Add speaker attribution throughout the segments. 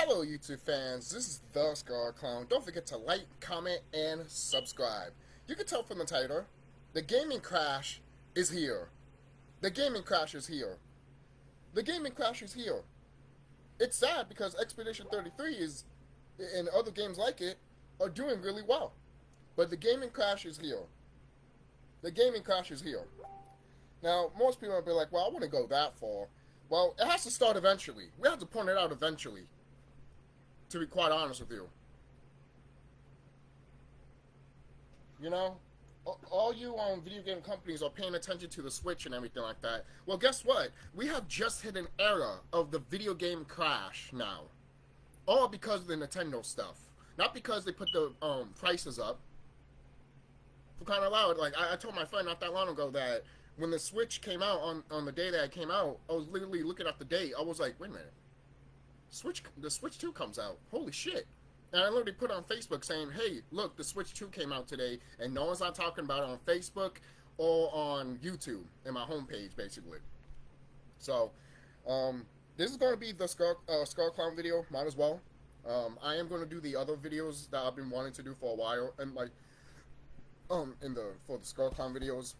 Speaker 1: Hello YouTube fans, this is TheSkullKlown. Don't forget to like, comment, and subscribe. You can tell from the title, the gaming crash is here. The gaming crash is here. The gaming crash is here. It's sad because Expedition 33 is, and other games like it, are doing really well. But the gaming crash is here. The gaming crash is here. Now, most people will be like, well, I want to go that far. Well, it has to start eventually. We have to point it out eventually. To be quite honest with you. You know? All you video game companies are paying attention to the Switch and everything like that. Well, guess what? We have just hit an era of the video game crash now. All because of the Nintendo stuff. Not because they put the prices up. For crying out loud, like, I told my friend not that long ago that when the Switch came out, on the day that it came out, I was literally looking at the date. I was like, wait a minute. The Switch 2 comes out. Holy shit. And I literally put on Facebook saying, hey, look, the Switch 2 came out today, and no one's not talking about it on Facebook or on YouTube, in my homepage, basically. So, this is going to be the SkullKlown video, might as well. I am going to do the other videos that I've been wanting to do for a while, and like, for the SkullKlown videos.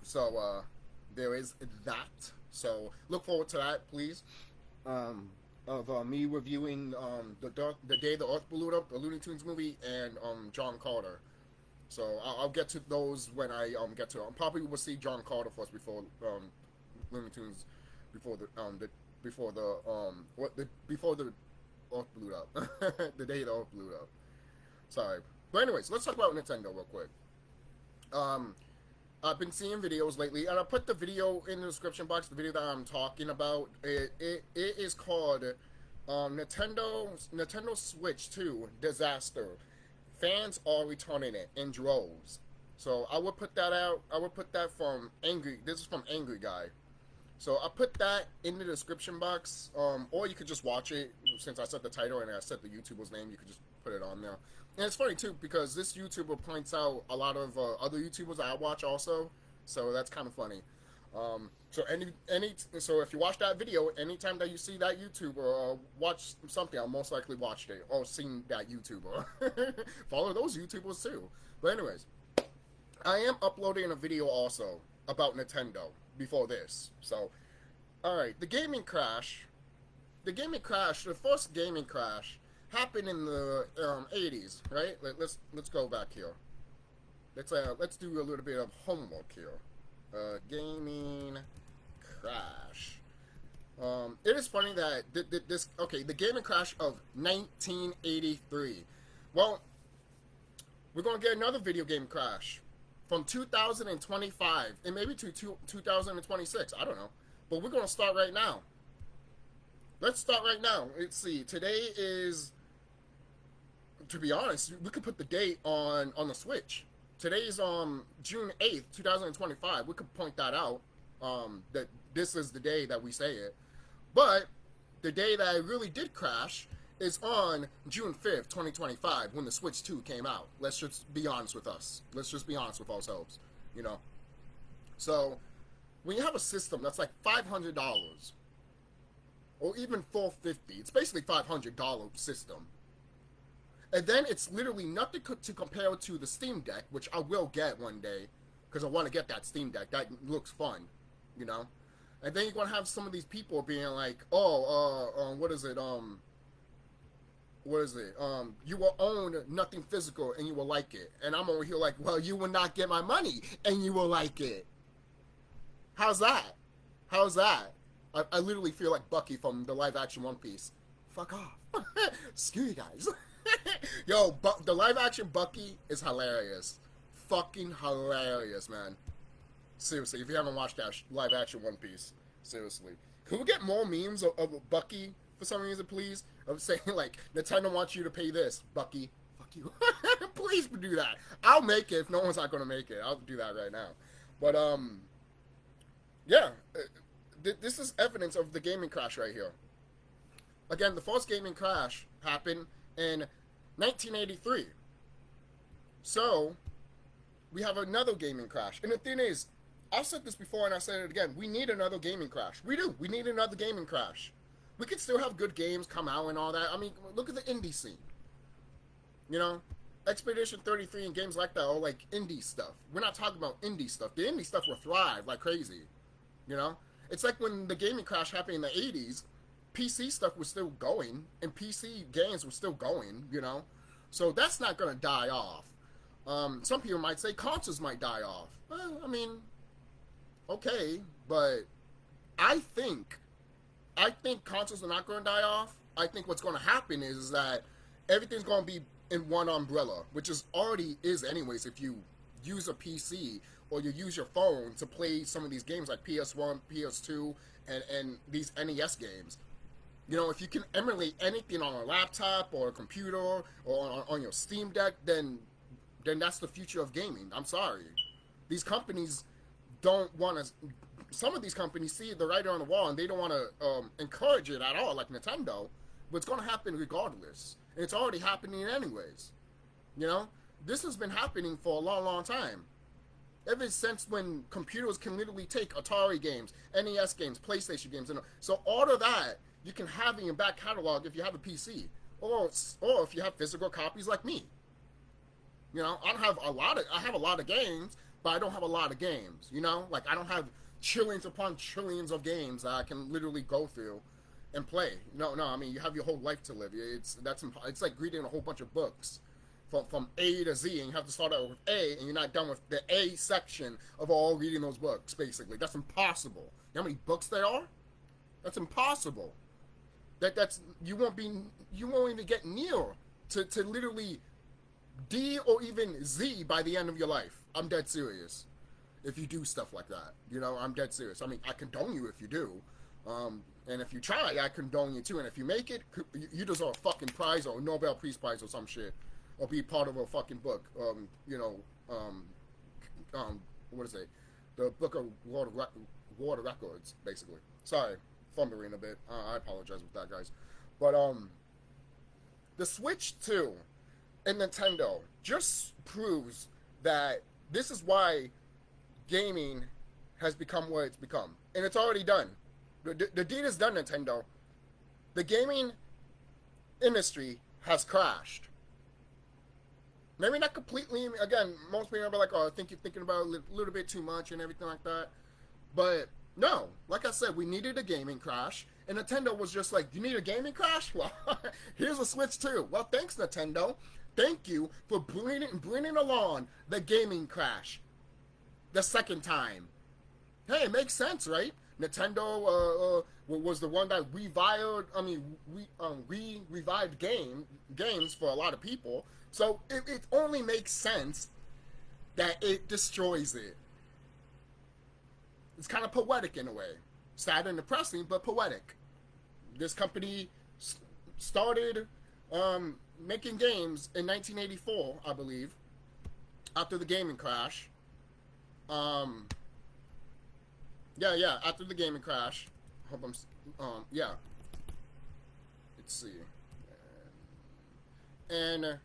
Speaker 1: So, there is that. So, look forward to that, please. Of me reviewing the Day the Earth Blew Up, the Looney Tunes movie, and John Carter. So I'll get to those when I get to. Probably will see John Carter first before Looney Tunes, before the Earth blew up, the Day the Earth blew up. Sorry, but anyways, let's talk about Nintendo real quick. I've been seeing videos lately, and I put the video in the description box, the video that I'm talking about. It is called Nintendo Switch 2 Disaster. Fans are returning it in droves. So I would put that out. I would put that from Angry. This is from Angry Guy. So I put that in the description box, or you could just watch it. Since I said the title and I said the YouTuber's name, you could just put it on there. And it's funny too because this YouTuber points out a lot of other YouTubers that I watch also, so that's kind of funny. So if you watch that video, anytime that you see that YouTuber or watch something, I'll most likely watched it or seen that YouTuber. Follow those YouTubers too. But anyways, I am uploading a video also about Nintendo before this. So, all right, the first gaming crash happened in the 80s, right? Let's go back here. Let's do a little bit of homework here. Gaming crash. It is funny that the gaming crash of 1983. Well, we're gonna get another video game crash from 2025 and maybe to 2026. I don't know, but we're gonna start right now. Let's start right now. Let's see. Today is, to be honest, we could put the date on the Switch. Today's June 8th, 2025. We could point that out. That this is the day that we say it. But the day that it really did crash is on June 5th, 2025, when the Switch 2 came out. Let's just be honest with us. Let's just be honest with ourselves. You know. So when you have a system that's like $500 or even $450, it's basically $500 system. And then it's literally nothing to compare to the Steam Deck, which I will get one day, because I want to get that Steam Deck. That looks fun, you know? And then you're going to have some of these people being like, what is it? You will own nothing physical and you will like it. And I'm over here like, well, you will not get my money and you will like it. How's that? How's that? I literally feel like Bucky from the live action One Piece. Fuck off. Screw you guys. Yo, the live action Bucky is hilarious. Fucking hilarious, man. Seriously, if you haven't watched that live action One Piece, seriously. Can we get more memes of Bucky for some reason, please? Of saying, like, Nintendo wants you to pay this. Bucky, fuck you. Please do that. I'll make it if no one's not going to make it. I'll do that right now. But, yeah. This is evidence of the gaming crash right here. Again, the first gaming crash happened in 1983. So, we have another gaming crash. And the thing is, I've said this before and I said it again, we need another gaming crash. We do. We need another gaming crash. We could still have good games come out and all that. I mean, look at the indie scene. You know, Expedition 33 and games like that are like indie stuff. We're not talking about indie stuff. The indie stuff will thrive like crazy. You know, it's like when the gaming crash happened in the 80s, PC stuff was still going and PC games were still going, you know. So that's not going to die off. Some people might say consoles might die off. I mean, okay, but I think consoles are not going to die off. I think what's going to happen is that everything's going to be in one umbrella, which is already is anyways if you use a PC or you use your phone to play some of these games like PS1, PS2, and these NES games. You know, if you can emulate anything on a laptop or a computer or on your Steam Deck, then that's the future of gaming. I'm sorry. These companies don't want to... Some of these companies see the writing on the wall and they don't want to encourage it at all, like Nintendo. But it's going to happen regardless. And it's already happening anyways. You know? This has been happening for a long, long time. Ever since when computers can literally take Atari games, NES games, PlayStation games, and so all of that you can have in your back catalog if you have a PC, or if you have physical copies like me. You know, I have a lot of games, but I don't have a lot of games. You know, like I don't have trillions upon trillions of games that I can literally go through and play. No, I mean you have your whole life to live. It's like reading a whole bunch of books. From A to Z, and you have to start out with A, and you're not done with the A section of all reading those books, basically. That's impossible. You know how many books there are? That's impossible. You won't even get near to literally D or even Z by the end of your life. I'm dead serious. If you do stuff like that, you know, I'm dead serious. I mean, I condone you if you do. And if you try, I condone you too. And if you make it, you deserve a fucking prize or a Nobel Peace Prize or some shit. Or be part of a fucking book. You know, what is it? The Book of World Records, basically. Sorry, fumbling a bit. I apologize with that, guys. But, the Switch 2 and Nintendo just proves that this is why gaming has become what it's become. And it's already done. The deed is done, Nintendo. The gaming industry has crashed. Maybe not completely. Again, most people are like, oh, I think you're thinking about it a little bit too much and everything like that. But, no. Like I said, we needed a gaming crash. And Nintendo was just like, you need a gaming crash? Well, here's a Switch 2. Well, thanks, Nintendo. Thank you for bringing along the gaming crash. The second time. Hey, it makes sense, right? Nintendo was the one that revived games for a lot of people. So it only makes sense that it destroys it. It's kind of poetic in a way. Sad and depressing, but poetic. This company started making games in 1984, I believe, after the gaming crash. After the gaming crash. Hope I'm, yeah. Let's see. And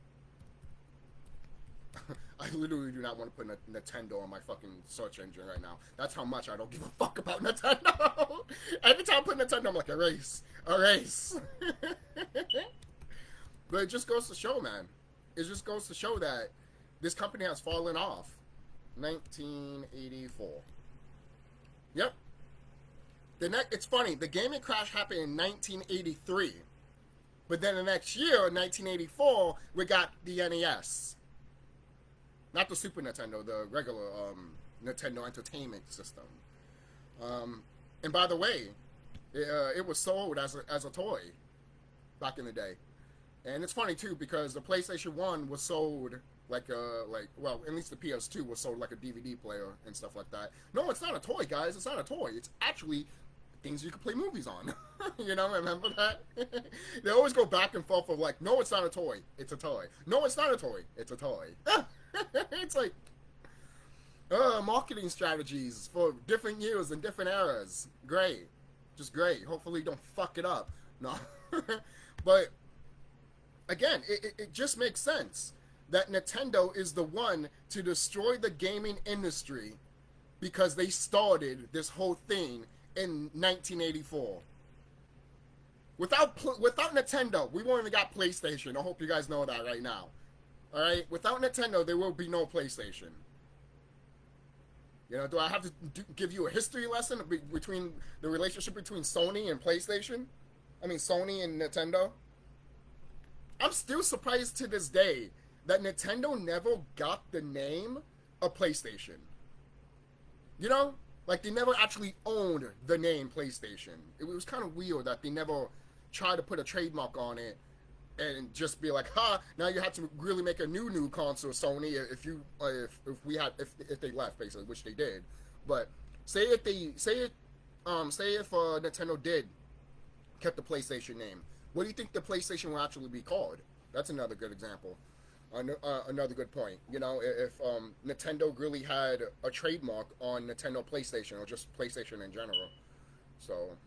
Speaker 1: I literally do not want to put Nintendo on my fucking search engine right now. That's how much I don't give a fuck about Nintendo. Every time I put Nintendo, I'm like, erase. But it just goes to show, man. It just goes to show that this company has fallen off. 1984. Yep. It's funny. The gaming crash happened in 1983. But then the next year, 1984, we got the NES. Not the Super Nintendo, the regular Nintendo Entertainment System. And by the way, it was sold as a toy back in the day. And it's funny too because the PlayStation 1 was sold at least the PS2 was sold like a DVD player and stuff like that. No, it's not a toy, guys. It's not a toy. It's actually things you can play movies on. You know, remember that? They always go back and forth of like, no, it's not a toy. It's a toy. No, it's not a toy. It's a toy. It's like marketing strategies for different years and different eras. Great. Just great. Hopefully don't fuck it up. No. But again, it just makes sense that Nintendo is the one to destroy the gaming industry because they started this whole thing in 1984. Without Nintendo, we won't even got PlayStation. I hope you guys know that right now. All right, without Nintendo, there will be no PlayStation. You know, do I have to give you a history lesson between the relationship between Sony and PlayStation? I mean, Sony and Nintendo. I'm still surprised to this day that Nintendo never got the name of PlayStation. You know, like they never actually owned the name PlayStation. It was kind of weird that they never tried to put a trademark on it and just be like, "Ha! Now you have to really make a new console, Sony." If they left, basically, which they did. But say if Nintendo did kept the PlayStation name, what do you think the PlayStation will actually be called? That's another good example. Another good point. You know, if Nintendo really had a trademark on Nintendo PlayStation or just PlayStation in general, so.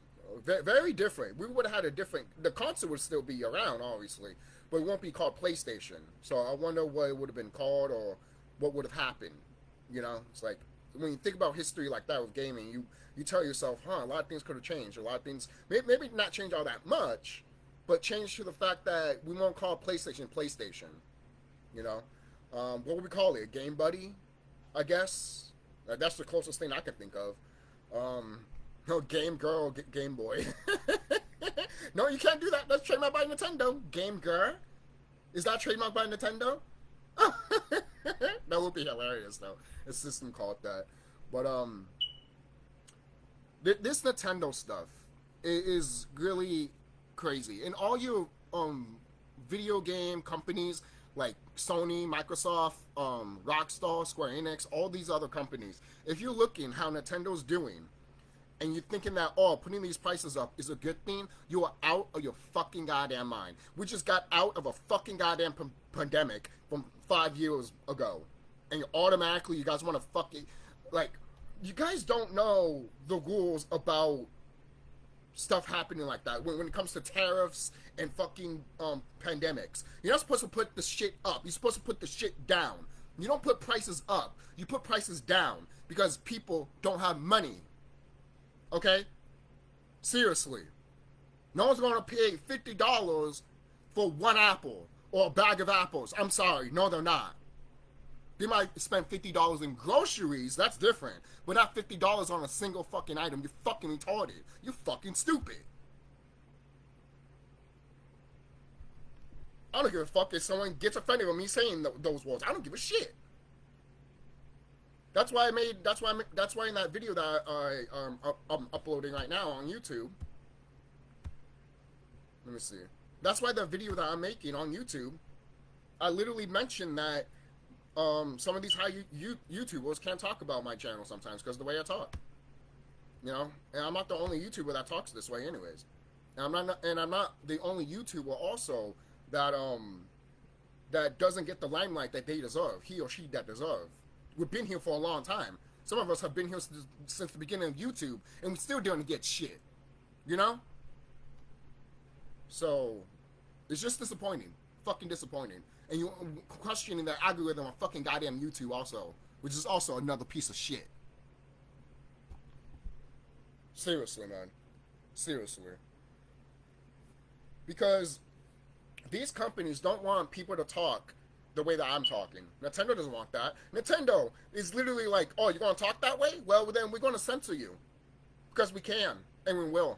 Speaker 1: Very different. We would have had a different. The console would still be around, obviously, but it won't be called PlayStation. So I wonder what it would have been called or what would have happened. You know, it's like when you think about history like that with gaming, you tell yourself, a lot of things could have changed. A lot of things, maybe not change all that much, but change to the fact that we won't call PlayStation. You know, what would we call it? Game Buddy, I guess. That's the closest thing I can think of. No, Game Girl, Game Boy. No, you can't do that. That's trademarked by Nintendo. Game Girl? Is that trademarked by Nintendo? That would be hilarious, though. A system called that. But, this Nintendo stuff is really crazy. And all your, video game companies like Sony, Microsoft, Rockstar, Square Enix, all these other companies, if you're looking how Nintendo's doing, and you're thinking that, putting these prices up is a good thing, you are out of your fucking goddamn mind. We just got out of a fucking goddamn pandemic from 5 years ago. And you guys want to fucking, like, you guys don't know the rules about stuff happening like that. When it comes to tariffs and fucking pandemics. You're not supposed to put the shit up. You're supposed to put the shit down. You don't put prices up. You put prices down because people don't have money. Okay? Seriously. No one's going to pay $50 for one apple or a bag of apples. I'm sorry. No, they're not. They might spend $50 in groceries. That's different. But not $50 on a single fucking item. You're fucking retarded. You're fucking stupid. I don't give a fuck if someone gets offended with me saying those words. I don't give a shit. That's why in that video that I'm uploading right now on YouTube. Let me see. That's why the video that I'm making on YouTube, I literally mentioned that some of these high YouTubers can't talk about my channel sometimes because of the way I talk. You know, and I'm not the only YouTuber that talks this way, anyways. And I'm not the only YouTuber also that that doesn't get the limelight that they deserve. He or she that deserve. We've been here for a long time. Some of us have been here since the beginning of YouTube, and we still don't get shit. You know? So, it's just disappointing. Fucking disappointing. And you're questioning the algorithm on fucking goddamn YouTube also, which is also another piece of shit. Seriously, man. Seriously. Because these companies don't want people to talk the way that I'm talking. Nintendo doesn't want that. Nintendo is literally like, you're going to talk that way? Well, then we're going to censor you. Because we can. And we will.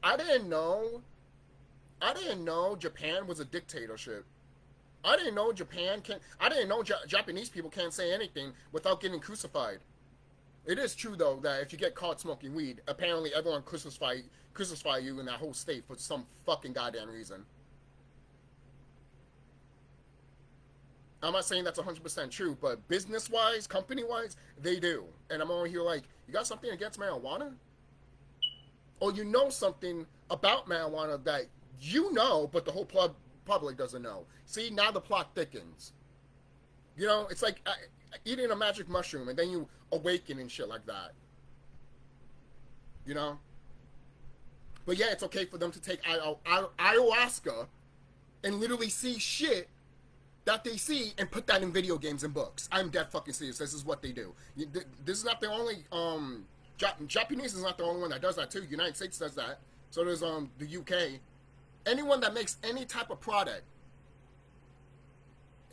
Speaker 1: I didn't know Japan was a dictatorship. I didn't know Japanese people can't say anything without getting crucified. It is true, though, that if you get caught smoking weed, apparently everyone crucify you in that whole state for some fucking goddamn reason. I'm not saying that's 100% true, but business-wise, company-wise, they do. And I'm over here like, you got something against marijuana? Or you know something about marijuana that you know, but the whole public doesn't know. See, now the plot thickens. You know, it's like eating a magic mushroom and then you awaken and shit like that. You know? But yeah, it's okay for them to take ayahuasca and literally see shit that they see and put that in video games and books. I'm dead fucking serious. This is what they do. This is not the only Japanese is not the only one that does that too. United States does that. So there's the UK. Anyone that makes any type of product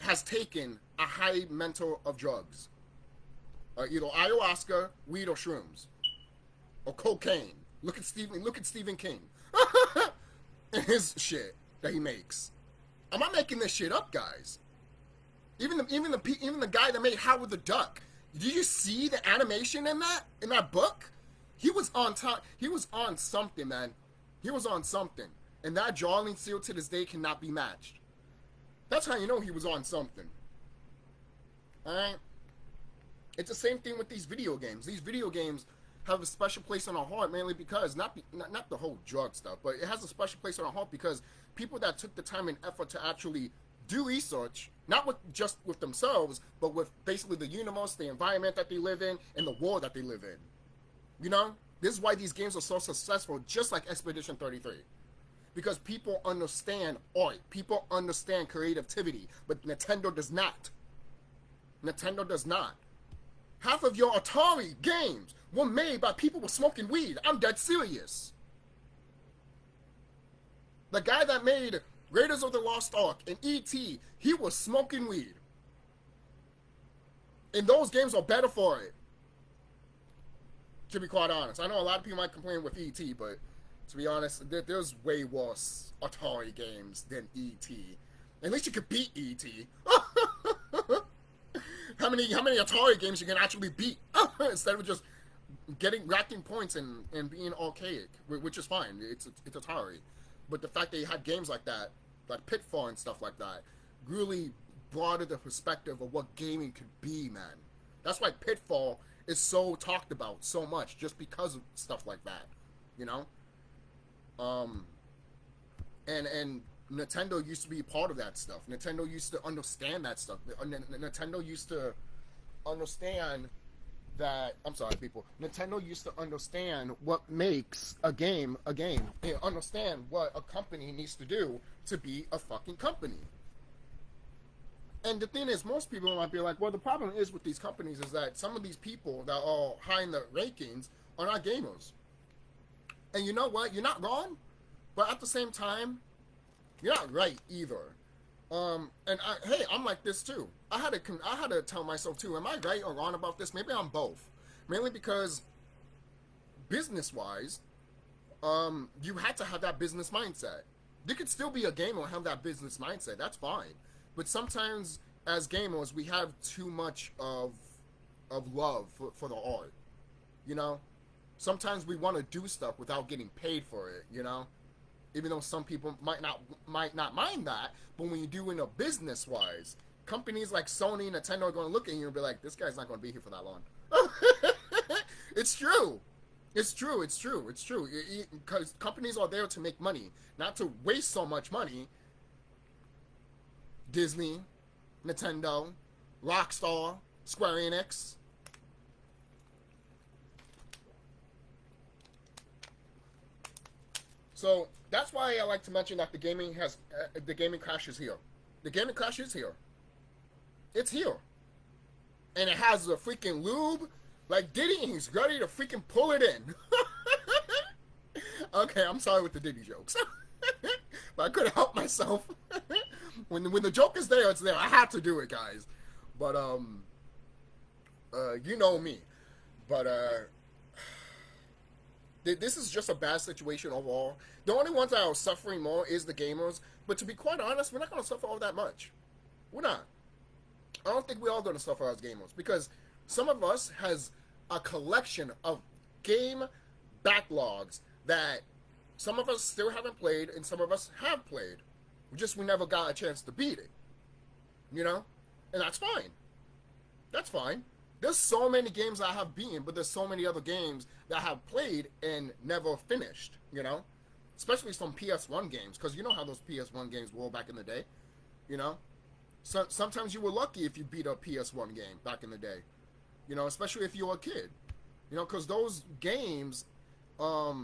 Speaker 1: has taken a high mental of drugs. Either ayahuasca, weed, or shrooms. Or cocaine. Look at Stephen King. And his shit that he makes. I'm not making this shit up, guys. Even the guy that made Howard the Duck. Did you see the animation in that book? He was on top. He was on something, man. He was on something. And that drawing still to this day cannot be matched. That's how you know he was on something. Alright? It's the same thing with these video games. These video games have a special place in our heart, mainly because, not the whole drug stuff, but it has a special place in our heart because people that took the time and effort to actually do research, not just with themselves, but with basically the universe, the environment that they live in, and the world that they live in. You know? This is why these games are so successful, just like Expedition 33. Because people understand art. People understand creativity. But Nintendo does not. Nintendo does not. Half of your Atari games were made by people with smoking weed. I'm dead serious. The guy that made Raiders of the Lost Ark and E.T., he was smoking weed. And those games are better for it. To be quite honest. I know a lot of people might complain with E.T., but to be honest, there's way worse Atari games than E.T. At least you could beat E.T. How many Atari games you can actually beat instead of just racking points and being archaic, which is fine. It's Atari, but the fact that you had games like that, like Pitfall and stuff like that, really broadened the perspective of what gaming could be, man. That's why Pitfall is so talked about so much, just because of stuff like that, you know. And Nintendo used to be part of that stuff. Nintendo used to understand that stuff. Nintendo used to understand that. I'm sorry, people. Nintendo used to understand what makes a game a game. They understand what a company needs to do to be a fucking company. And the thing is, most people might be like, well, the problem is with these companies is that some of these people that are high in the rankings are not gamers. And you know what? You're not wrong, but at the same time, you're not right either. Hey, I'm like this too. I had to tell myself too, am I right or wrong about this? Maybe I'm both. Mainly because business-wise, you had to have that business mindset. You could still be a gamer and have that business mindset. That's fine. But sometimes, as gamers, we have too much of love for the art. You know? Sometimes we want to do stuff without getting paid for it, you know? Even though some people might not mind that, but when you do in a business-wise, companies like Sony and Nintendo are going to look at you and be like, this guy's not going to be here for that long. It's true. It's true. It's true. It's true. Because companies are there to make money, not to waste so much money. Disney, Nintendo, Rockstar, Square Enix. So that's why I like to mention that the gaming crash is here. The gaming crash is here. It's here. And it has a freaking lube like Diddy, and he's ready to freaking pull it in. Okay, I'm sorry with the Diddy jokes. But I couldn't help myself. When the joke is there, it's there. I have to do it, guys. But you know me. But this is just a bad situation overall. The only ones that are suffering more is the gamers. But to be quite honest, we're not going to suffer all that much. We're not. I don't think we're all going to suffer as gamers. Because some of us has a collection of game backlogs that some of us still haven't played and some of us have played. We never got a chance to beat it. You know? And that's fine. That's fine. There's so many games I have beaten, but there's so many other games that I have played and never finished, you know? Especially some PS1 games, because you know how those PS1 games were back in the day, you know? So, sometimes you were lucky if you beat a PS1 game back in the day, you know, especially if you were a kid, you know, because those games, I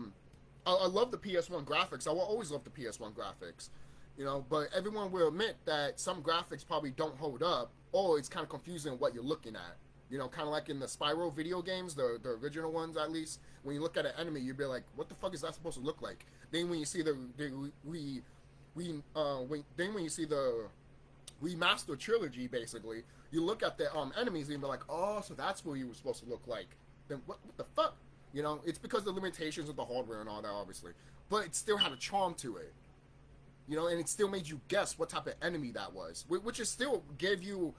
Speaker 1: love the PS1 graphics. I will always love the PS1 graphics. You know, but everyone will admit that some graphics probably don't hold up, or it's kind of confusing what you're looking at. You know, kind of like in the Spyro video games, the original ones at least. When you look at an enemy, you'd be like, "What the fuck is that supposed to look like?" Then when you see when you see the remaster trilogy, basically, you look at the enemies and you'd be like, "Oh, so that's what you were supposed to look like." Then what the fuck? You know, it's because of the limitations of the hardware and all that, obviously, but it still had a charm to it. You know, and it still made you guess what type of enemy that was, which is still gave you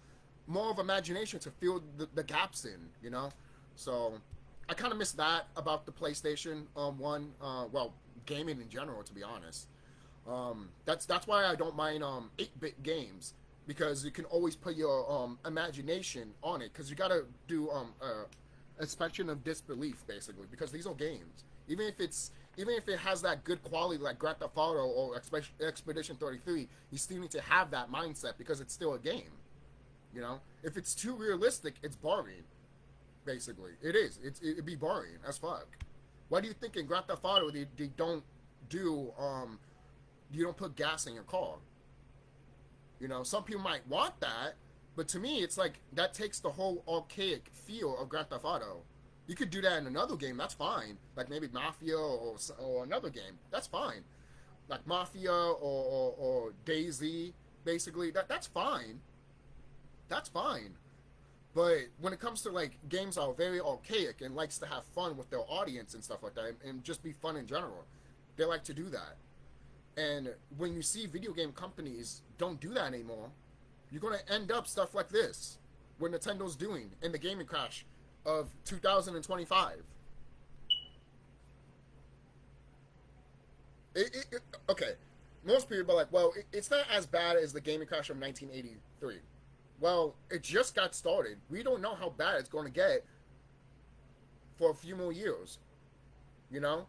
Speaker 1: more of imagination to fill the gaps in, you know. So I kind of miss that about the PlayStation 1. Well, gaming in general, to be honest. That's why I don't mind 8-bit games, because you can always put your imagination on it, because you gotta do suspension of disbelief, basically, because these are games. Even if it has that good quality like Grand Theft Auto or Expedition 33, you still need to have that mindset, because it's still a game. You know, if it's too realistic, it's boring. Basically, it is. It'd be boring as fuck. Why do you think in Grand Theft Auto they don't do you don't put gas in your car? You know, some people might want that, but to me, it's like that takes the whole archaic feel of Grand Theft Auto. You could do that in another game, that's fine. Like maybe Mafia or another game, that's fine. Like Mafia or DayZ, basically, that's fine. That's fine. But when it comes to like games that are very archaic and likes to have fun with their audience and stuff like that, and just be fun in general, they like to do that. And when you see video game companies don't do that anymore, you're going to end up stuff like this, what Nintendo's doing in the gaming crash of 2025. Okay, most people are like, well, it's not as bad as the gaming crash of 1983. Well, it just got started. We don't know how bad it's going to get for a few more years. You know?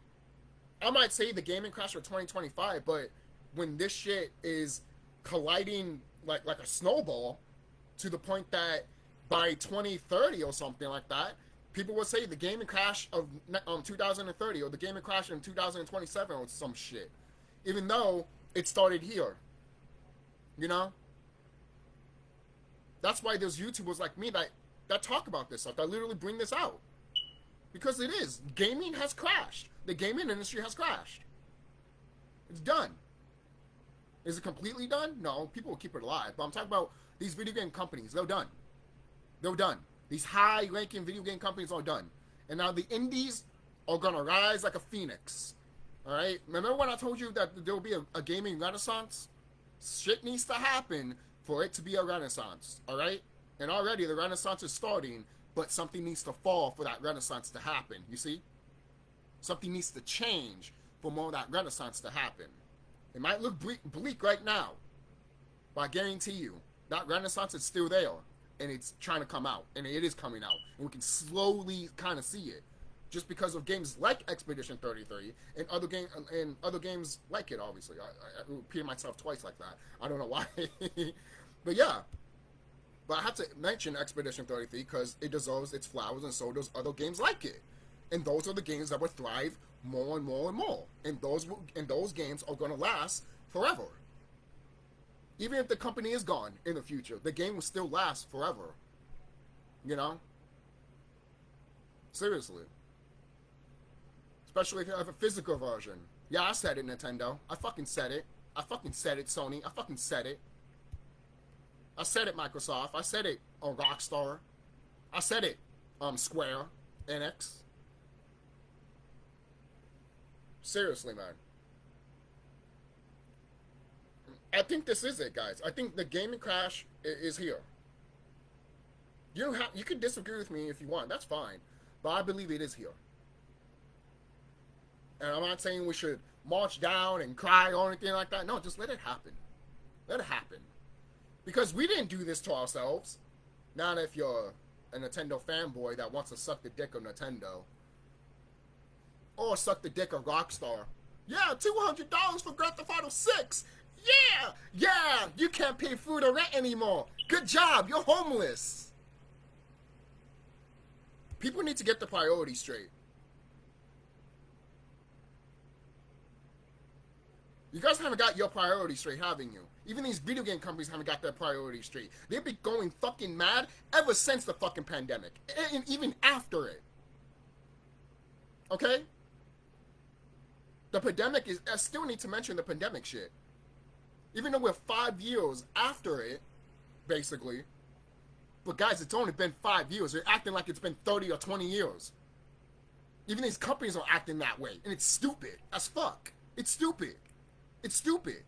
Speaker 1: I might say the gaming crash of 2025, but when this shit is colliding like a snowball to the point that by 2030 or something like that, people will say the gaming crash of 2030 or the gaming crash in 2027 or some shit. Even though it started here. You know? That's why there's YouTubers like me that talk about this stuff, that literally bring this out. Because it is. Gaming has crashed. The gaming industry has crashed. It's done. Is it completely done? No, people will keep it alive. But I'm talking about these video game companies. They're done. They're done. These high-ranking video game companies are done. And now the indies are going to rise like a phoenix. All right? Remember when I told you that there will be a gaming renaissance? Shit needs to happen for it to be a renaissance, all right? And already the renaissance is starting, but something needs to fall for that renaissance to happen, you see? Something needs to change for more of that renaissance to happen. It might look bleak right now, but I guarantee you, that renaissance is still there, and it's trying to come out, and it is coming out, and we can slowly kind of see it, just because of games like Expedition 33 and other games like it, obviously. I repeated myself twice like that. I don't know why. But yeah. But I have to mention Expedition 33 because it deserves its flowers, and so does other games like it. And those are the games that will thrive more and more and more. And those games are going to last forever. Even if the company is gone in the future, the game will still last forever. You know? Seriously. Especially if you have a physical version. Yeah, I said it, Nintendo. I fucking said it. I fucking said it, Sony. I fucking said it. I said it, Microsoft. I said it on Rockstar. I said it, Square Enix. Seriously, man. I think this is it, guys. I think the gaming crash is here. You can disagree with me if you want. That's fine. But I believe it is here. And I'm not saying we should march down and cry or anything like that. No, just let it happen. Let it happen. Because we didn't do this to ourselves. Not if you're a Nintendo fanboy that wants to suck the dick of Nintendo. Or suck the dick of Rockstar. Yeah, $200 for Grand Theft Auto 6. Yeah, you can't pay food or rent anymore. Good job, you're homeless. People need to get the priorities straight. You guys haven't got your priorities straight, haven't you? Even these video game companies haven't got their priorities straight. They've been going fucking mad ever since the fucking pandemic. And even after it. Okay? The pandemic is... I still need to mention the pandemic shit. Even though we're 5 years after it, basically. But guys, it's only been 5 years. They're acting like it's been 30 or 20 years. Even these companies are acting that way. And it's stupid as fuck. It's stupid. It's stupid.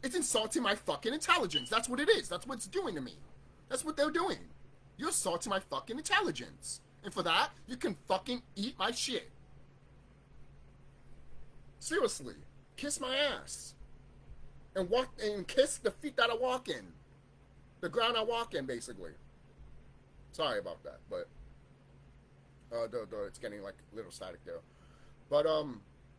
Speaker 1: It's insulting my fucking intelligence. That's what it is. That's what it's doing to me. That's what they're doing. You're assaulting my fucking intelligence. And for that, you can fucking eat my shit. Seriously. Kiss my ass. And walk and kiss the feet that I walk in. The ground I walk in, basically. Sorry about that, but it's getting like a little static there. But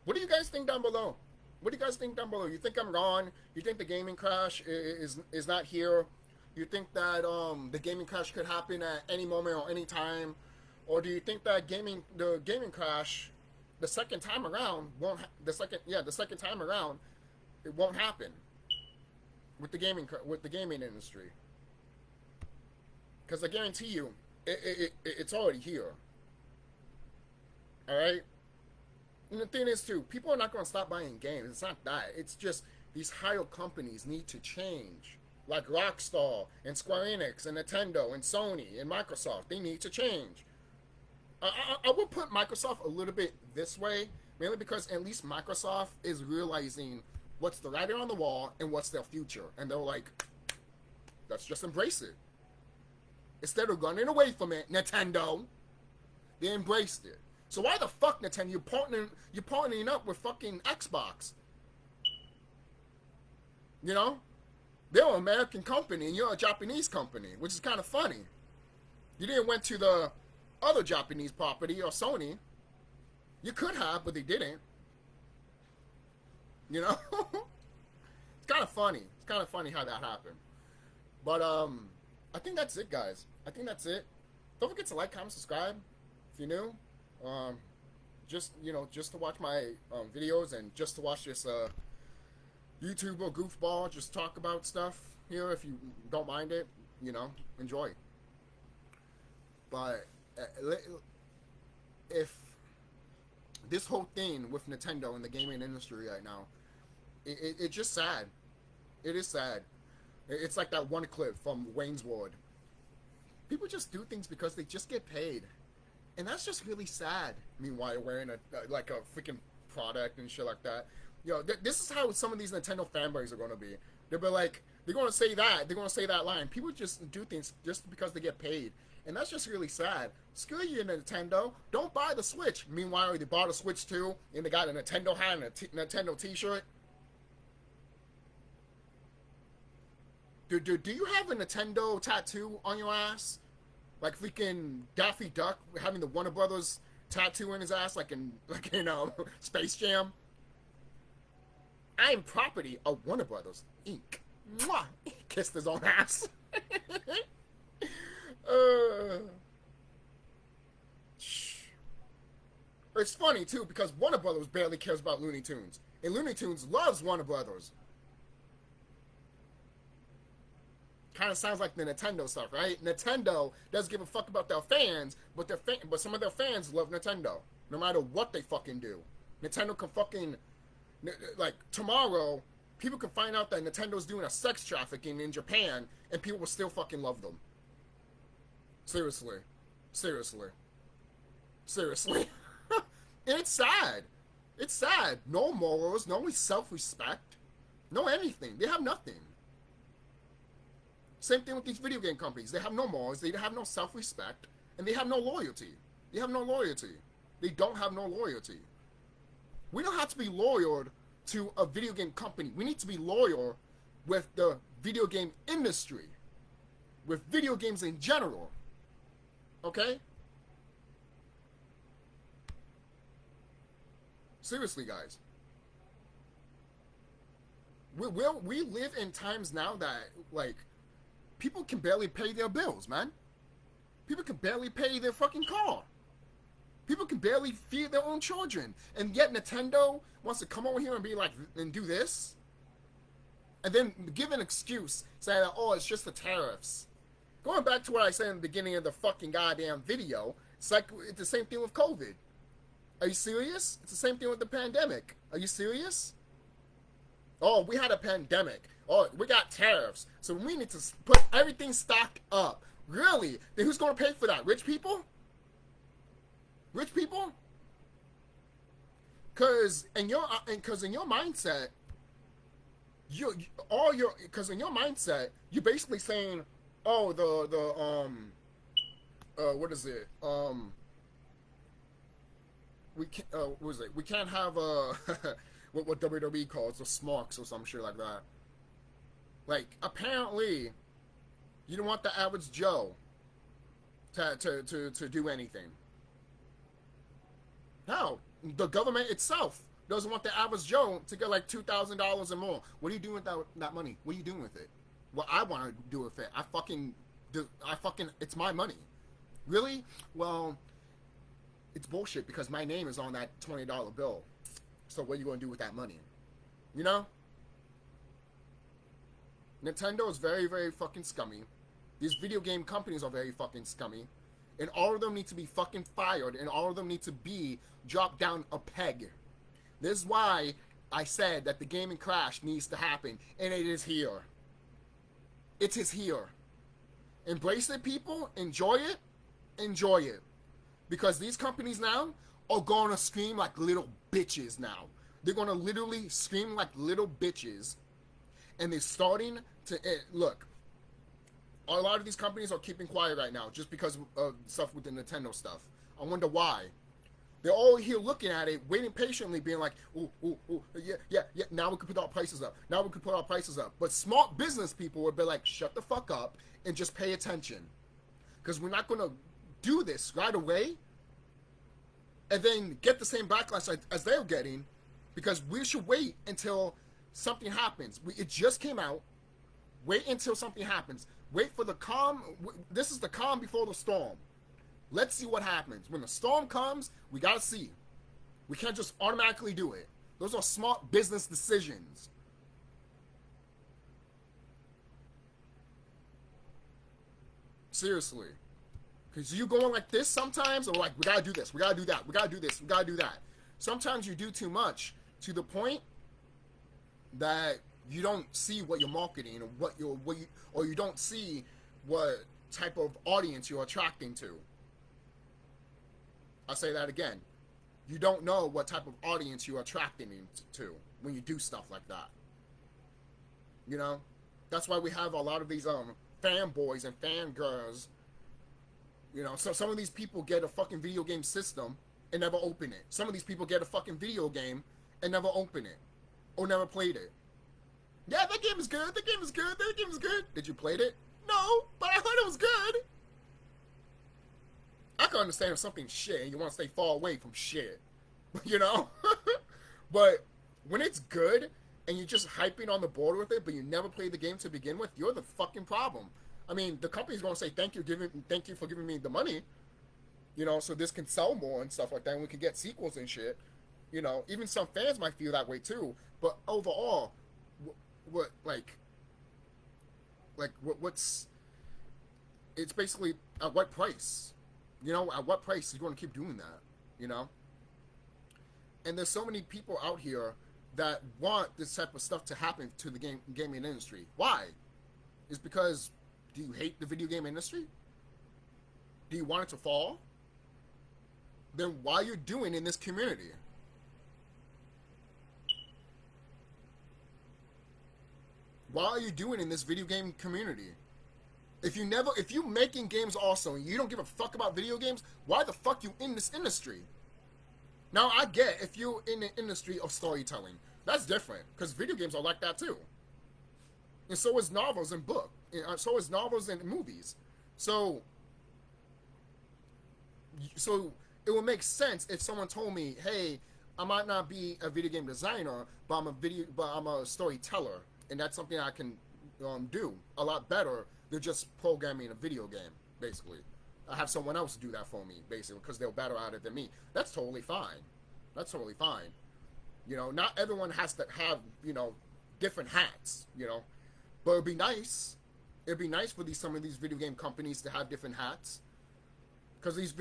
Speaker 1: what do you guys think down below? What do you guys think down below? You think I'm wrong? You think the gaming crash is not here? You think that the gaming crash could happen at any moment or any time? Or do you think that the gaming crash the second time around the second time around it won't happen with the gaming industry? Because I guarantee you it's already here. All right? And the thing is, too, people are not going to stop buying games. It's not that. It's just these higher companies need to change. Like Rockstar and Square Enix and Nintendo and Sony and Microsoft. They need to change. I would put Microsoft a little bit this way, mainly because at least Microsoft is realizing what's the writing on the wall and what's their future. And they're like, let's just embrace it. Instead of running away from it, Nintendo, they embraced it. So why the fuck, Nintendo, you're partnering up with fucking Xbox? You know? They're an American company and you're a Japanese company, which is kind of funny. You didn't went to the other Japanese property or Sony. You could have, but they didn't. You know? It's kind of funny. It's kind of funny how that happened. But, I think that's it, guys. I think that's it. Don't forget to like, comment, subscribe if you're new. Just to watch my videos and just to watch this YouTuber goofball just talk about stuff here. If you don't mind it, enjoy. But if this whole thing with Nintendo and the gaming industry right now, it's just sad. It is sad. It's like that one clip from Wayne's World. People just do things because they just get paid. And that's just really sad. Meanwhile, you're wearing a freaking product and shit like that. This is how some of these Nintendo fanboys are going to be. They'll be like, they're going to say that. They're going to say that line. People just do things just because they get paid. And that's just really sad. Screw you, Nintendo. Don't buy the Switch. Meanwhile, they bought a Switch too, and they got a Nintendo hat and a Nintendo t-shirt. Do you have a Nintendo tattoo on your ass? Like freaking Daffy Duck having the Warner Brothers tattoo in his ass, like in Space Jam. I am property of Warner Brothers Inc. Mwah! He kissed his own ass. It's funny too because Warner Brothers barely cares about Looney Tunes, and Looney Tunes loves Warner Brothers. Kind of sounds like the Nintendo stuff, right? Nintendo doesn't give a fuck about their fans, but some of their fans love Nintendo, no matter what they fucking do. Nintendo can fucking, like, tomorrow, people can find out that Nintendo's doing a sex trafficking in Japan, and people will still fucking love them. Seriously. Seriously. Seriously. And it's sad. It's sad. No morals, no self-respect, no anything. They have nothing. Same thing with these video game companies. They have no morals, they have no self-respect, and they have no loyalty. They have no loyalty. They don't have no loyalty. We don't have to be loyal to a video game company. We need to be loyal with the video game industry. With video games in general. Okay? Seriously, guys. We live in times now that, like, people can barely pay their bills, man. People can barely pay their fucking car. People can barely feed their own children. And yet Nintendo wants to come over here and be like, and do this? and then give an excuse saying that, oh, it's just the tariffs. Going back to what I said in the beginning of the fucking goddamn video, it's like it's the same thing with COVID. Are you serious? It's the same thing with the pandemic. Are you serious? Oh, we had a pandemic. Oh, we got tariffs. So we need to put everything stocked up. Really? Then who's going to pay for that? Rich people? Rich people? Because in your mindset, because in your mindset, you're basically saying, oh, what is it? We can't, what is it? We can't have what WWE calls the smarks or some shit like that. Like, apparently, you don't want the average Joe to do anything. Hell, the government itself doesn't want the average Joe to get like $2,000 or more. What are you doing with that money? What are you doing with it? What I want to do with it, it's my money. Really? Well, it's bullshit because my name is on that $20 bill. So what are you going to do with that money? You know? Nintendo is very, very fucking scummy. These video game companies are very fucking scummy. And all of them need to be fucking fired. And all of them need to be dropped down a peg. This is why I said that the gaming crash needs to happen. And it is here. It is here. Embrace it, people. Enjoy it. Enjoy it. Because these companies now are going to scream like little bitches now. They're going to literally scream like little bitches. And they're starting to... look, a lot of these companies are keeping quiet right now just because of stuff with the Nintendo stuff. I wonder why. They're all here looking at it, waiting patiently, being like, ooh, yeah, now we can put our prices up. Now we can put our prices up. But smart business people would be like, shut the fuck up and just pay attention. Because we're not going to do this right away and then get the same backlash as they're getting, because we should wait until something happens. It just came out. Wait until something happens. Wait for the calm. This is the calm before the storm. Let's see what happens. When the storm comes, we gotta see. We can't just automatically do it. Those are smart business decisions. Seriously. Because you going like this sometimes, or like, we gotta do this, we gotta do that, we gotta do this, we gotta do that. Sometimes you do too much to the point that you don't see what you're marketing or you don't see what type of audience you're attracting to. I'll say that again. You don't know what type of audience you're attracting to when you do stuff like that. You know? That's why we have a lot of these fanboys and fangirls. You know, so some of these people get a fucking video game system and never open it. Some of these people get a fucking video game and never open it. Or never played it. Yeah, that game is good. That game is good. That game is good. Did you play it? No, but I heard it was good. I can understand if something's shit and you want to stay far away from shit. You know? But when it's good and you're just hyping on the board with it, but you never played the game to begin with, you're the fucking problem. I mean, the company's going to say, thank you for giving me the money. You know, so this can sell more and stuff like that, and we can get sequels and shit. You know, even some fans might feel that way too. But overall, what's it's basically at what price? You know, at what price are you going to keep doing that? You know? And there's so many people out here that want this type of stuff to happen to the gaming industry. Why? It's because, do you hate the video game industry? Do you want it to fall? Then why are you doing in this community? Why are you doing in this video game community? If you making games also and you don't give a fuck about video games, why the fuck you in this industry? Now I get if you're in the industry of storytelling, that's different because video games are like that too. And so is novels and book. So is novels and movies. So it would make sense if someone told me, "Hey, I might not be a video game designer, but I'm a storyteller, and that's something I can do a lot better than just programming a video game. Basically, I have someone else do that for me, basically, because they're better at it than me. That's totally fine. That's totally fine. You know, not everyone has to have different hats, you know. But it'd be nice. It'd be nice for some of these video game companies to have different hats, because the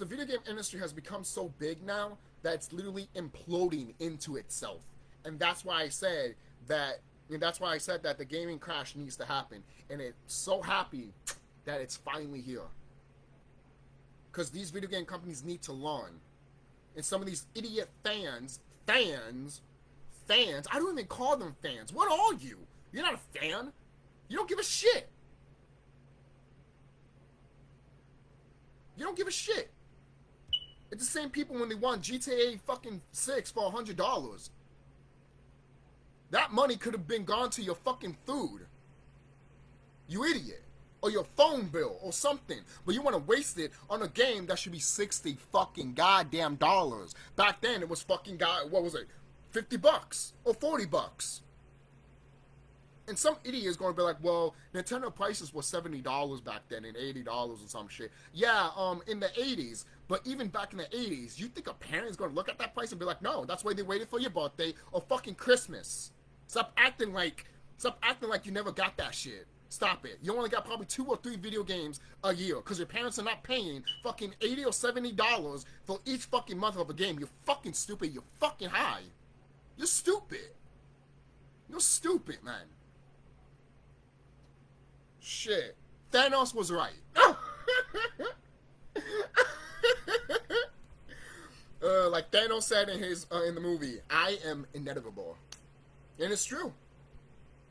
Speaker 1: video game industry has become so big now that it's literally imploding into itself, and that's why I said that. And that's why I said that the gaming crash needs to happen, and it's so happy that it's finally here. Because these video game companies need to learn, and some of these idiot fans, I don't even call them fans. What are you? You're not a fan. You don't give a shit. You don't give a shit. It's the same people when they want GTA fucking 6 for $100. That money could have been gone to your fucking food. You idiot. Or your phone bill or something. But you want to waste it on a game that should be 60 fucking goddamn dollars. Back then it was fucking what was it? $50 or $40. And some idiot is going to be like, well, Nintendo prices were $70 back then and $80 or some shit. Yeah, in the 80s. But even back in the 80s, you think a parent is going to look at that price and be like, no, that's why they waited for your birthday or fucking Christmas. Stop acting like you never got that shit. Stop it. You only got probably 2 or 3 video games a year because your parents are not paying fucking $80 or $70 for each fucking month of a game. You're fucking stupid. You're fucking high. You're stupid. You're stupid, man. Shit. Thanos was right. Like Thanos said in the movie, I am inevitable. And it's true.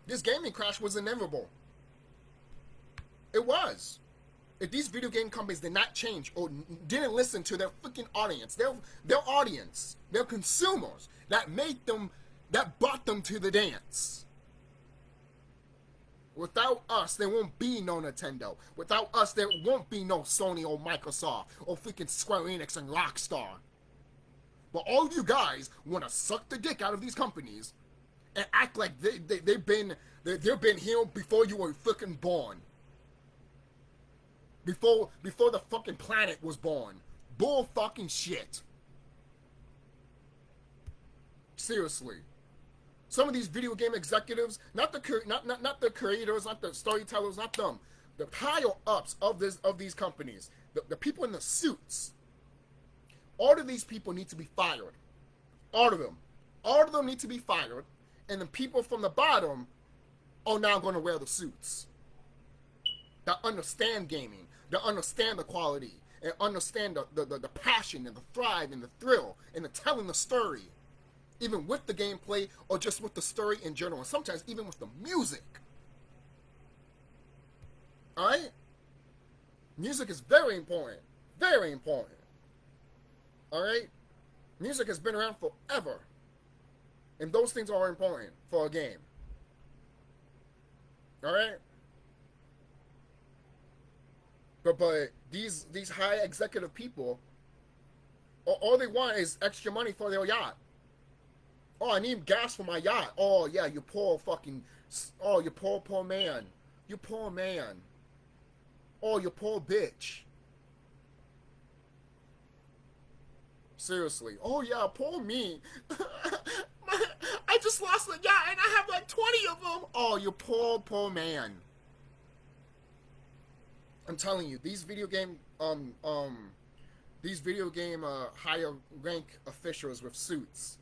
Speaker 1: This gaming crash was inevitable. It was. If these video game companies did not change or didn't listen to their freaking audience, their audience, their consumers that brought them to the dance. Without us, there won't be no Nintendo. Without us, there won't be no Sony or Microsoft or freaking Square Enix and Rockstar. But all of you guys want to suck the dick out of these companies and act like they've been here before you were freaking born. Before the fucking planet was born. Bull fucking shit. Seriously. Some of these video game executives, not the creators, not the storytellers, not them, the higher ups of these companies, the people in the suits. All of these people need to be fired. All of them. All of them need to be fired. And the people from the bottom are now going to wear the suits. That understand gaming, that understand the quality, and understand the passion and the thrive and the thrill and the telling the story. Even with the gameplay or just with the story in general. And sometimes even with the music. Alright? Music is very important. Very important. Alright? Music has been around forever. And those things are important for a game. Alright? But these high executive people, all they want is extra money for their yacht. Oh, I need gas for my yacht. Oh, yeah, you poor fucking... Oh, you poor man. You poor man. Oh, you poor bitch. Seriously. Oh, yeah, poor me. I just lost a yacht and I have like 20 of them. Oh, you poor man. I'm telling you, these video game higher rank officials with suits.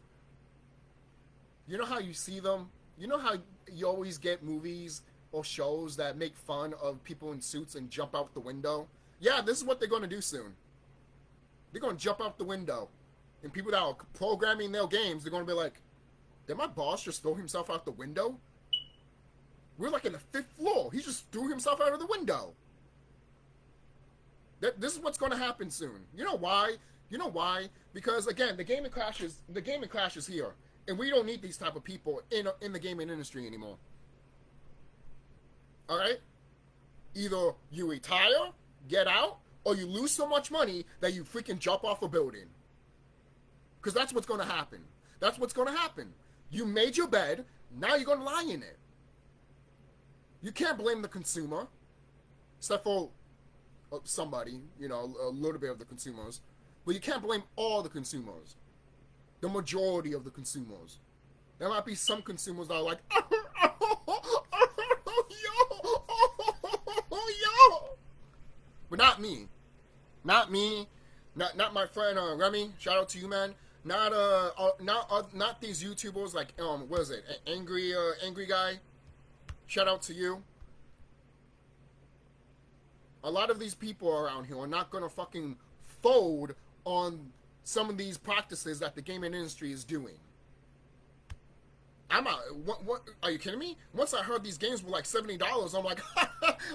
Speaker 1: You know how you see them? You know how you always get movies or shows that make fun of people in suits and jump out the window? Yeah, this is what they're going to do soon. They're going to jump out the window. And people that are programming their games, they're going to be like, did my boss just throw himself out the window? We're like in the 5th floor. He just threw himself out of the window. This is what's going to happen soon. You know why? You know why? Because, again, the gaming crash is here. And we don't need these type of people in the gaming industry anymore. Alright? Either you retire, get out, or you lose so much money that you freaking jump off a building. Because that's what's going to happen. That's what's going to happen. You made your bed, now you're going to lie in it. You can't blame the consumer. Except for somebody, you know, a little bit of the consumers. But you can't blame all the consumers. The majority of the consumers. There might be some consumers that are like, yo. But not me. Not me. Not my friend Remy. Shout out to you, man. Not these YouTubers like what is it? Angry guy. Shout out to you. A lot of these people around here are not gonna fucking fold on some of these practices that the gaming industry is doing. I'm out. What? Are you kidding me? Once I heard these games were like $70, I'm like,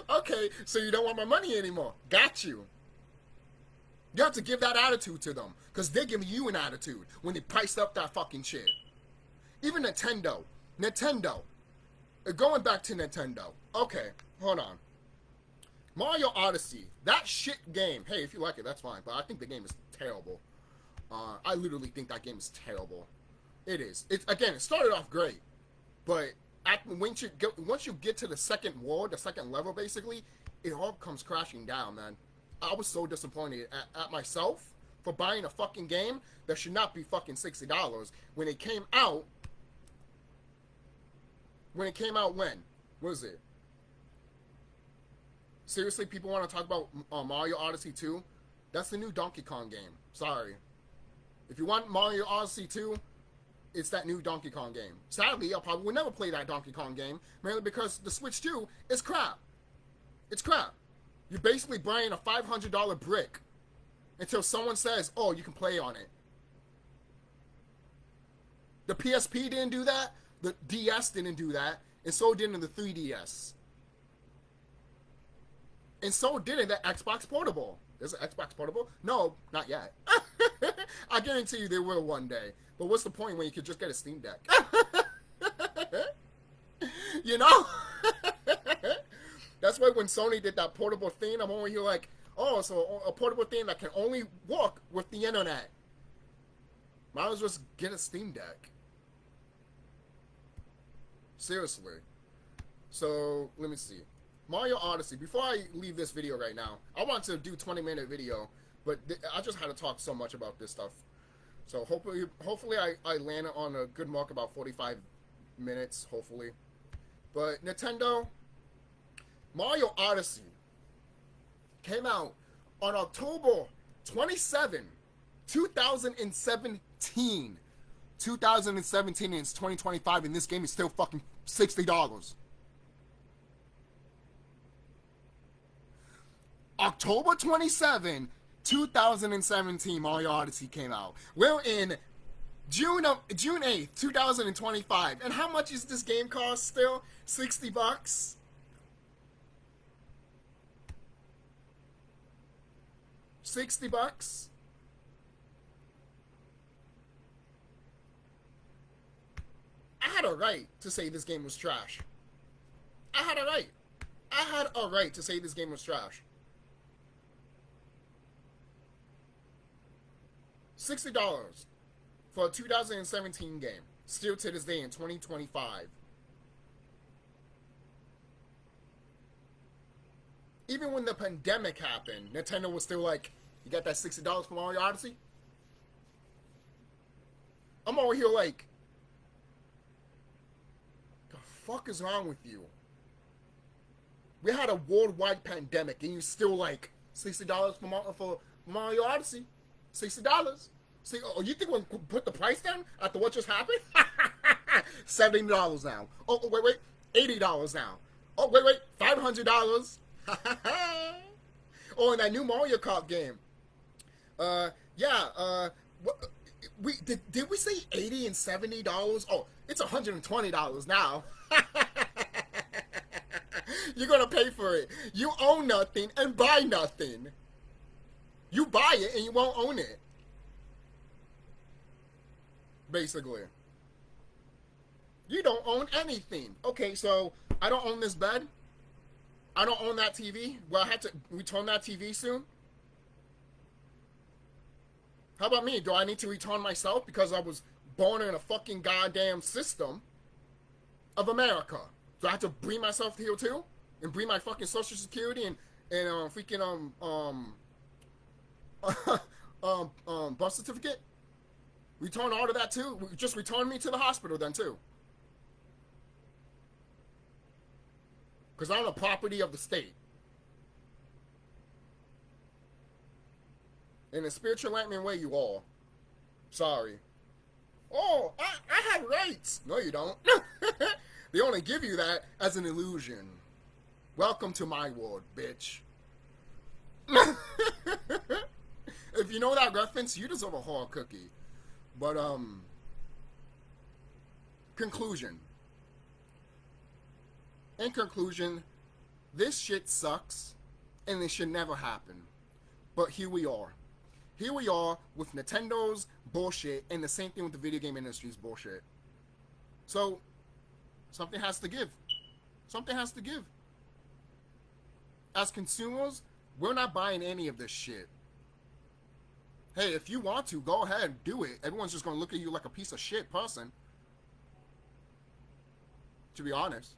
Speaker 1: okay, so you don't want my money anymore. Got you. You have to give that attitude to them, because they're giving you an attitude when they priced up that fucking shit. Even Nintendo. Going back to Nintendo. Okay, hold on. Mario Odyssey. That shit game. Hey, if you like it, that's fine. But I think the game is terrible. I literally think that game is terrible. It is. It started off great. But once you get to the second world, the second level, basically, it all comes crashing down, man. I was so disappointed at myself for buying a fucking game that should not be fucking $60 when it came out. When? What is it? Seriously, people want to talk about Mario Odyssey 2? That's the new Donkey Kong game. Sorry. If you want Mario Odyssey 2, it's that new Donkey Kong game. Sadly, I probably will never play that Donkey Kong game, mainly because the Switch 2 is crap. It's crap. You're basically buying a $500 brick until someone says, oh, you can play on it. The PSP didn't do that. The DS didn't do that. And so didn't the 3DS. And so didn't the Xbox Portable. There's an Xbox Portable? No, not yet. I guarantee you there will one day. But what's the point when you could just get a Steam Deck? You know? That's why when Sony did that portable thing, I'm over here like, oh, so a portable thing that can only work with the internet. Might as well just get a Steam Deck. Seriously. So, let me see. Mario Odyssey. Before I leave this video right now, I want to do a 20-minute video, but I just had to talk so much about this stuff. So hopefully I land on a good mark, about 45 minutes, hopefully. But Nintendo, Mario Odyssey came out on October 27, 2017. 2017 and it's 2025 and this game is still fucking $60. October 27, 2017, Mario Odyssey came out. We're in June 8th, 2025. And how much is this game cost still? $60? $60? I had a right to say this game was trash. I had a right. I had a right to say this game was trash. $60 for a 2017 game, still to this day in 2025. Even when the pandemic happened, Nintendo was still like, you got that $60 for Mario Odyssey? I'm over here like, the fuck is wrong with you? We had a worldwide pandemic and you still like, $60 for Mario Odyssey? $60. See, oh, you think we'll put the price down after what just happened? $70 now. Oh, wait, $80 now. Oh, wait, $500. Oh, and that new Mario Kart game. Did we say $80 and $70? Oh, it's $120 now. You're gonna pay for it. You own nothing and buy nothing. You buy it and you won't own it. Basically. You don't own anything. Okay, so I don't own this bed. I don't own that TV. Well, I had to return that TV soon. How about me? Do I need to return myself because I was born in a fucking goddamn system of America? Do I have to bring myself here too? And bring my fucking social security and freaking birth certificate? Return all of that too? Just return me to the hospital then too. Because I'm a property of the state. In a spiritual enlightenment way, you all. Sorry. Oh, I have rights. No, you don't. They only give you that as an illusion. Welcome to my world, bitch. If you know that reference, you deserve a whole cookie. But, conclusion. In conclusion, this shit sucks, and it should never happen. But here we are. Here we are with Nintendo's bullshit, and the same thing with the video game industry's bullshit. So, something has to give. Something has to give. As consumers, we're not buying any of this shit. Hey, if you want to, go ahead and do it. Everyone's just going to look at you like a piece of shit person. To be honest.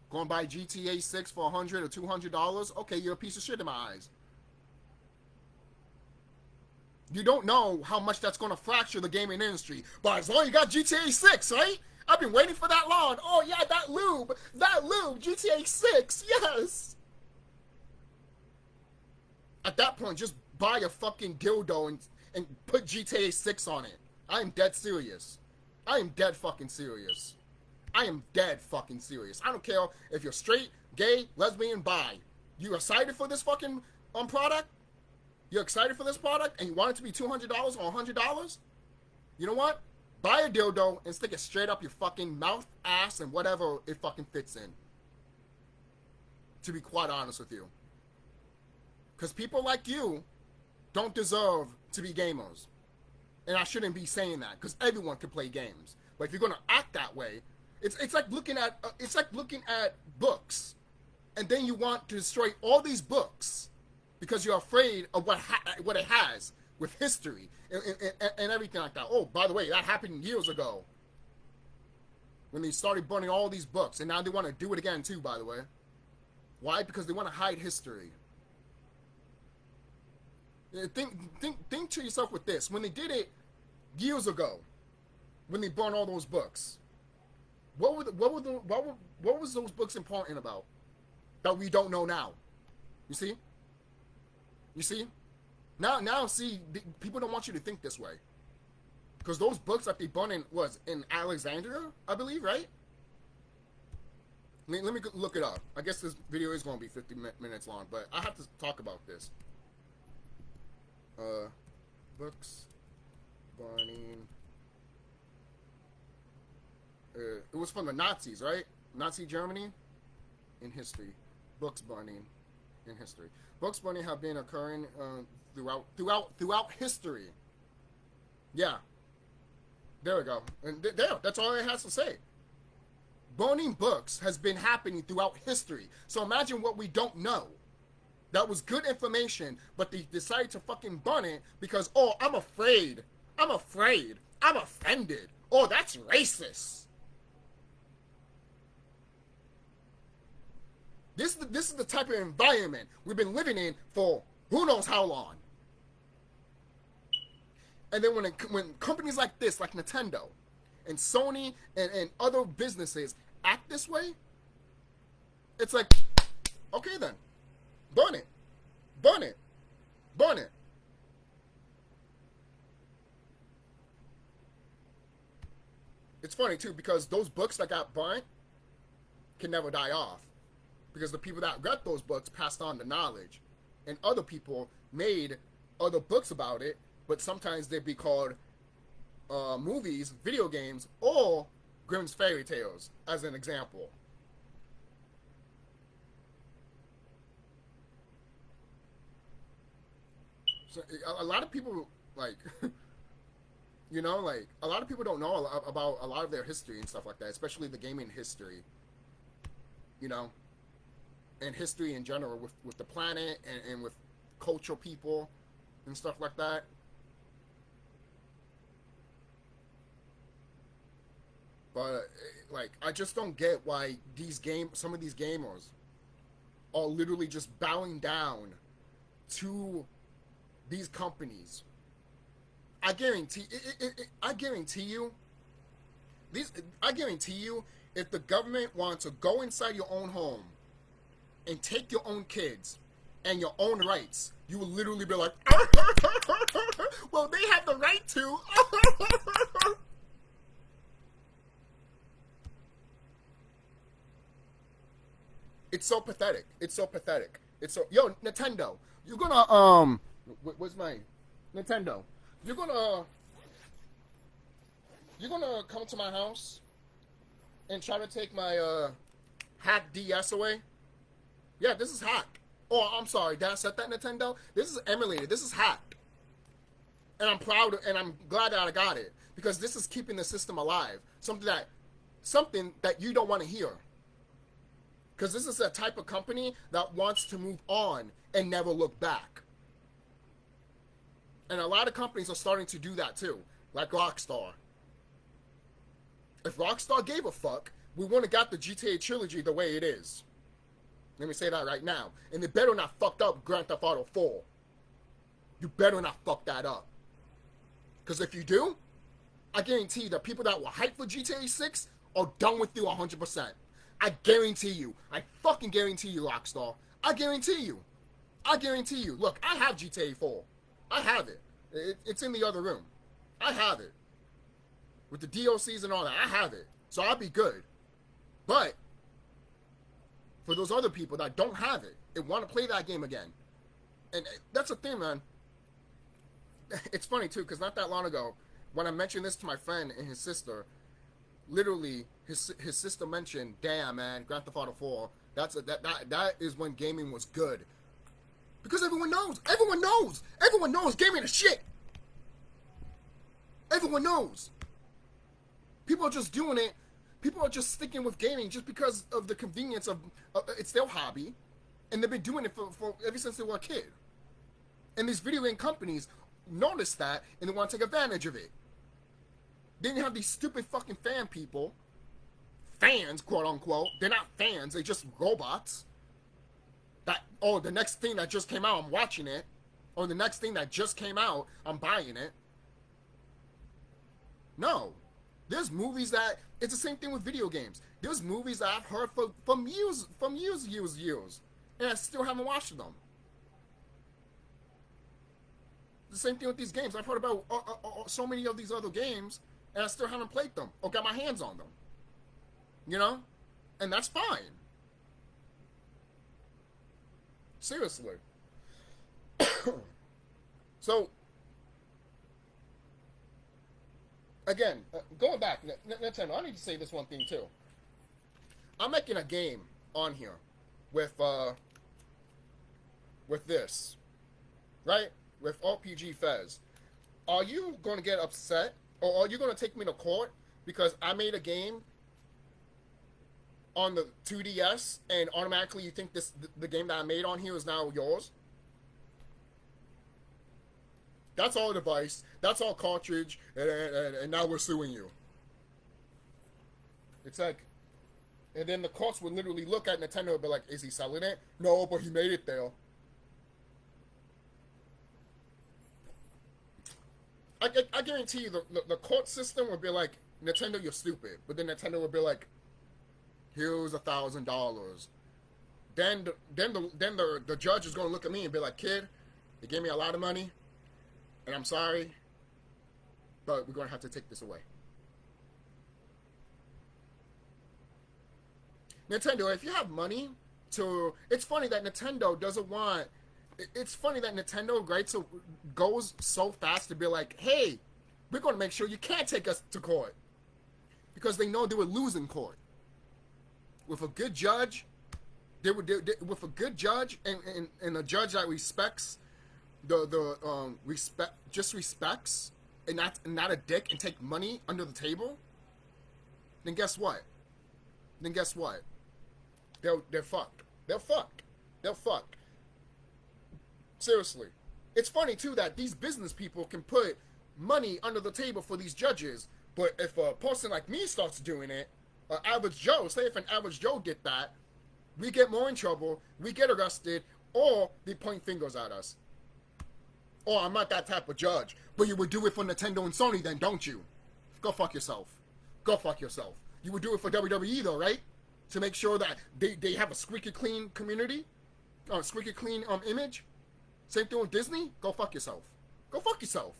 Speaker 1: Go and buy GTA 6 for $100 or $200? Okay, you're a piece of shit in my eyes. You don't know how much that's going to fracture the gaming industry. But as long as you got GTA 6, right? I've been waiting for that long. Oh, yeah, that lube, GTA 6, yes. At that point, just buy a fucking dildo and put GTA 6 on it. I am dead serious. I am dead fucking serious. I am dead fucking serious. I don't care if you're straight, gay, lesbian, bi. You excited for this fucking product? You're excited for this product and you want it to be $200 or $100? You know what? Buy a dildo and stick it straight up your fucking mouth, ass, and whatever it fucking fits in. To be quite honest with you. Because people like you don't deserve to be gamers. And I shouldn't be saying that, because everyone can play games. But if you're going to act that way, it's like looking at books. And then you want to destroy all these books because you're afraid of what it has with history and everything like that. Oh, by the way, that happened years ago when they started burning all these books, and now they want to do it again too, by the way. Why? Because they want to hide history. Think to yourself with this. When they did it years ago, when they burned all those books, what was those books important about that we don't know now? You see? You see? Now, see, people don't want you to think this way. Because those books that they burned in Alexandria, I believe, right? Let me look it up. I guess this video is going to be 50 minutes long, but I have to talk about this. Books burning. It was from the Nazis, right? Nazi Germany in history. Books burning in history. Books burning have been occurring throughout history. Yeah. There we go. And that's all it has to say. Burning books has been happening throughout history. So imagine what we don't know. That was good information, but they decided to fucking burn it because, oh, I'm afraid. I'm offended. Oh, that's racist. This is the type of environment we've been living in for who knows how long. And then when companies like this, like Nintendo and Sony and other businesses act this way, it's like, okay then, burn it, burn it, burn it. It's funny too because those books that got burnt can never die off. Because the people that read those books passed on the knowledge. And other people made other books about it, but sometimes they'd be called movies, video games, or Grimm's fairy tales, as an example. So a lot of people, like, you know, like, a lot of people don't know about a lot of their history and stuff like that, especially the gaming history, you know? And history in general with the planet and with cultural people and stuff like that. But like, I just don't get why some of these gamers are literally just bowing down to these companies I guarantee I guarantee you I guarantee you, if the government wants to go inside your own home and take your own kids and your own rights, you will literally be like, well, they have the right to. It's so pathetic. It's so pathetic. It's so, yo, Nintendo, you're gonna what's my Nintendo? You're gonna come to my house and try to take my hack DS away? Yeah, this is hack. Oh, I'm sorry, did I set that, Nintendo? This is emulated. This is hacked. And I'm proud and I'm glad that I got it, because this is keeping the system alive. Something that you don't want to hear. Because this is a type of company that wants to move on and never look back. And a lot of companies are starting to do that too, like Rockstar. If Rockstar gave a fuck, we wouldn't have got the GTA trilogy the way it is. Let me say that right now. And they better not fuck up Grand Theft Auto 4. You better not fuck that up. Because if you do, I guarantee you the people that were hyped for GTA 6 are done with you 100%. I guarantee you. I fucking guarantee you, Rockstar. I guarantee you. I guarantee you. Look, I have GTA 4. I have it. It's in the other room. I have it. With the DLCs and all that, I have it. So I'll be good. But for those other people that don't have it and want to play that game again, and that's the thing, man. It's funny too, because not that long ago, when I mentioned this to my friend and his sister, literally his sister mentioned, "Damn, man, Grand Theft Auto 4. That is when gaming was good." Because everyone knows gaming is shit. Everyone knows. People are just doing it. People are just sticking with gaming just because of the convenience of it's their hobby, and they've been doing it for ever since they were a kid. And these video game companies notice that, and they want to take advantage of it. Then you have these stupid fucking fans, quote unquote. They're not fans, they're just robots. That, oh, the next thing that just came out, I'm watching it. Or the next thing that just came out, I'm buying it. No. There's movies that, it's the same thing with video games. There's movies that I've heard from years. And I still haven't watched them. The same thing with these games. I've heard about so many of these other games, and I still haven't played them or got my hands on them. You know? And that's fine. Seriously. So, again, going back, Nintendo, I need to say this one thing too. I'm making a game on here with this, right? With RPG Fez. Are you going to get upset, or are you going to take me to court because I made a game on the 2DS and automatically you think the game that I made on here is now yours? That's all device, that's all cartridge, and now we're suing you. It's like, and then the courts would literally look at Nintendo and be like, is he selling it? No, but he made it there. I guarantee you the court system would be like, Nintendo, you're stupid. But then Nintendo would be like, here's $1,000. Then the judge is going to look at me and be like, kid, they gave me a lot of money, and I'm sorry, but we're going to have to take this away. Nintendo, if you have money to... It's funny that Nintendo doesn't want... It's funny that Nintendo, right, so goes so fast to be like, hey, we're going to make sure you can't take us to court. Because they know they would lose in court. With a good judge, with a good judge and a judge that respects respects and not a dick and take money under the table, then guess what? They're fucked. They're fucked. Seriously. It's funny, too, that these business people can put money under the table for these judges, but if a person like me starts doing it, average Joe, say if an average Joe get that, we get more in trouble, we get arrested, or they point fingers at us. Oh, I'm not that type of judge. But you would do it for Nintendo and Sony then, don't you? Go fuck yourself. Go fuck yourself. You would do it for WWE though, right? To make sure that they have a squeaky clean community? Squeaky clean image? Same thing with Disney? Go fuck yourself. Go fuck yourself.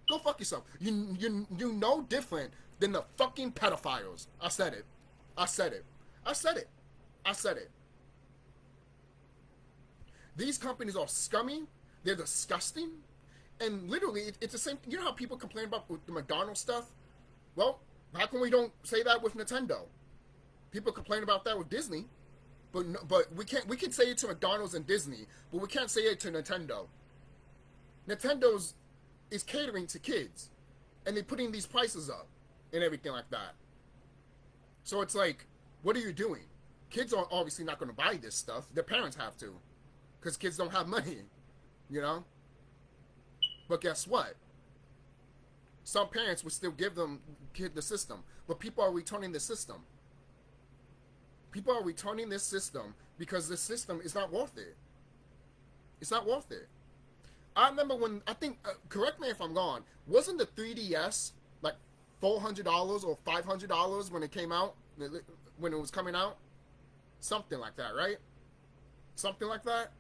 Speaker 1: Go fuck yourself. You know different than the fucking pedophiles. I said it. I said it. I said it. I said it. These companies are scummy. They're disgusting. And literally, it's the same. You know how people complain about the McDonald's stuff? Well, how come we don't say that with Nintendo? People complain about that with Disney, but we can't. We can say it to McDonald's and Disney, but we can't say it to Nintendo. Nintendo's is catering to kids, and they're putting these prices up and everything like that. So it's like, what are you doing? Kids are obviously not going to buy this stuff. Their parents have to, because kids don't have money, you know? But guess what? Some parents would still give them the system, but people are returning the system. People are returning this system because this system is not worth it. It's not worth it. I remember when, I think, correct me if I'm wrong, wasn't the 3DS like $400 or $500 when it came out, when it was coming out? Something like that, right? Something like that?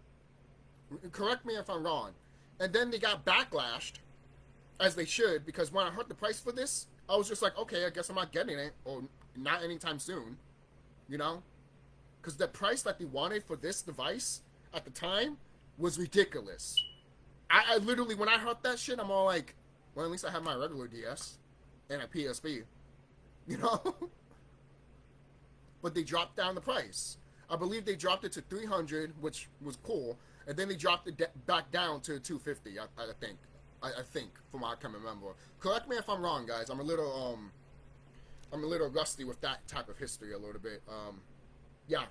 Speaker 1: Correct me if I'm wrong. And then they got backlashed, as they should, because when I heard the price for this, I was just like, okay, I guess I'm not getting it, or not anytime soon, you know? Because the price that they wanted for this device at the time was ridiculous. I literally, when I heard that shit, I'm all like, well, at least I have my regular DS and a PSP, you know? But they dropped down the price. I believe they dropped it to $300, which was cool, and then they dropped it back down to $250. I think, from what I can remember. Correct me if I'm wrong, guys. I'm a little rusty with that type of history a little bit. Yeah,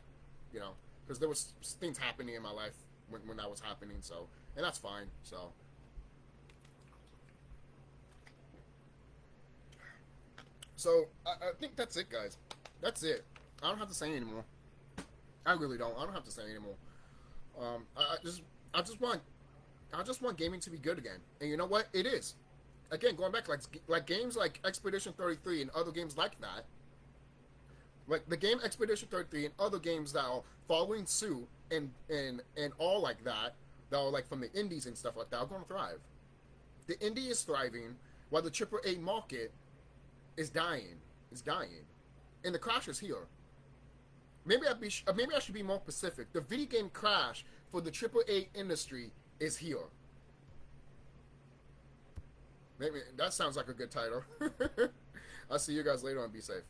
Speaker 1: you know, because there was things happening in my life when that was happening. So, and that's fine. So I think that's it, guys. That's it. I don't have to say anymore. I really don't. I don't have to say anymore. I just want gaming to be good again. And you know what? It is. Again, going back, like games like Expedition 33 and other games like that. Like the game Expedition 33 and other games that are following suit and all like that are like from the indies and stuff like that are going to thrive. The indie is thriving while the AAA market is dying. And the crash is here. Maybe I should be more specific. The video game crash for the AAA industry is here. Maybe that sounds like a good title. I'll see you guys later and be safe.